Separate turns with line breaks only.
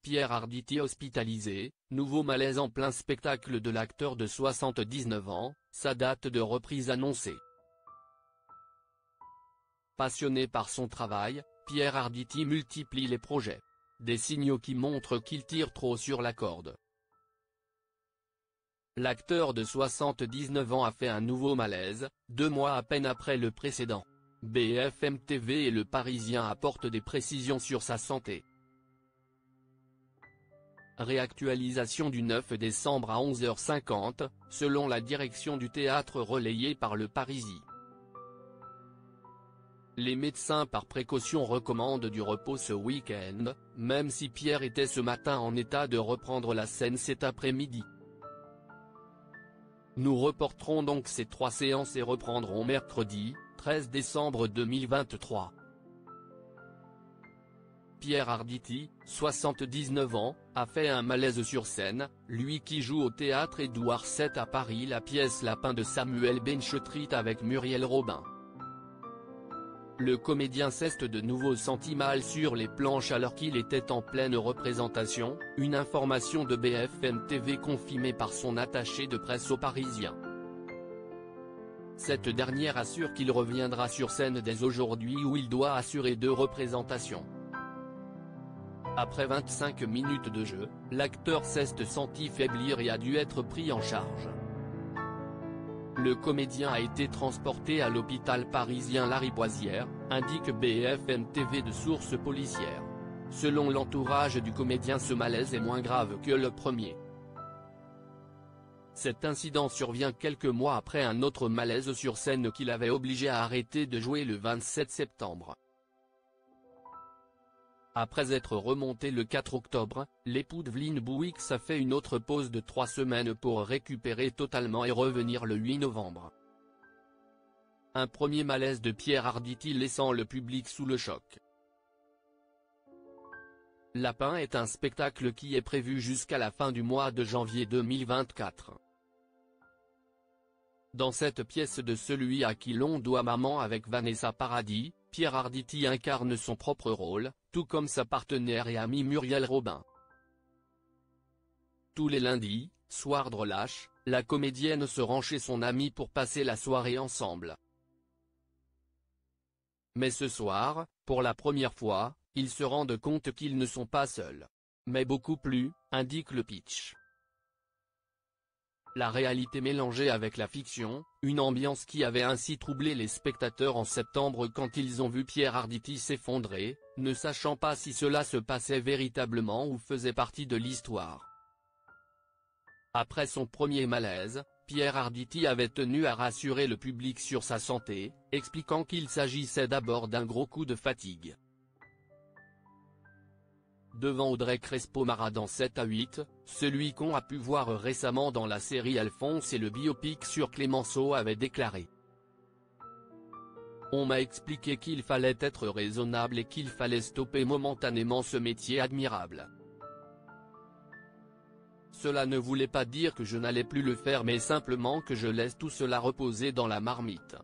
Pierre Arditi hospitalisé, nouveau malaise en plein spectacle de l'acteur de 79 ans, sa date de reprise annoncée. Passionné par son travail, Pierre Arditi multiplie les projets. Des signaux qui montrent qu'il tire trop sur la corde. L'acteur de 79 ans a fait un nouveau malaise, 2 mois à peine après le précédent. BFM TV et Le Parisien apportent des précisions sur sa santé. Réactualisation du 9 décembre à 11h50, selon la direction du théâtre relayée par Le Parisien. Les médecins par précaution recommandent du repos ce week-end, même si Pierre était ce matin en état de reprendre la scène cet après-midi. Nous reporterons donc ces 3 séances et reprendrons mercredi, 13 décembre 2023. Pierre Arditi, 79 ans, a fait un malaise sur scène, lui qui joue au théâtre Édouard VII à Paris la pièce Lapin de Samuel Benchetrit avec Muriel Robin. Le comédien s'est de nouveau senti mal sur les planches alors qu'il était en pleine représentation, une information de BFM TV confirmée par son attaché de presse au Parisien. Cette dernière assure qu'il reviendra sur scène dès aujourd'hui où il doit assurer 2 représentations. Après 25 minutes de jeu, l'acteur s'est senti faiblir et a dû être pris en charge. Le comédien a été transporté à l'hôpital parisien Lariboisière, indique BFM TV de sources policières. Selon l'entourage du comédien, ce malaise est moins grave que le premier. Cet incident survient quelques mois après un autre malaise sur scène qui l'avait obligé à arrêter de jouer le 27 septembre. Après être remonté le 4 octobre, l'époux d'Evelyne Bouix a fait une autre pause de 3 semaines pour récupérer totalement et revenir le 8 novembre. Un premier malaise de Pierre Arditi laissant le public sous le choc. Lapin est un spectacle qui est prévu jusqu'à la fin du mois de janvier 2024. Dans cette pièce de Celui à qui l'on doit Maman avec Vanessa Paradis, Pierre Arditi incarne son propre rôle, tout comme sa partenaire et amie Muriel Robin. Tous les lundis, soir de relâche, la comédienne se rend chez son amie pour passer la soirée ensemble. Mais ce soir, pour la première fois, ils se rendent compte qu'ils ne sont pas seuls. Mais beaucoup plus, indique le pitch. La réalité mélangée avec la fiction, une ambiance qui avait ainsi troublé les spectateurs en septembre quand ils ont vu Pierre Arditi s'effondrer, ne sachant pas si cela se passait véritablement ou faisait partie de l'histoire. Après son premier malaise, Pierre Arditi avait tenu à rassurer le public sur sa santé, expliquant qu'il s'agissait d'abord d'un gros coup de fatigue. Devant Audrey Crespo-Mara dans 7-8, celui qu'on a pu voir récemment dans la série Alphonse et le biopic sur Clémenceau avait déclaré: On m'a expliqué qu'il fallait être raisonnable et qu'il fallait stopper momentanément ce métier admirable. Cela ne voulait pas dire que je n'allais plus le faire mais simplement que je laisse tout cela reposer dans la marmite.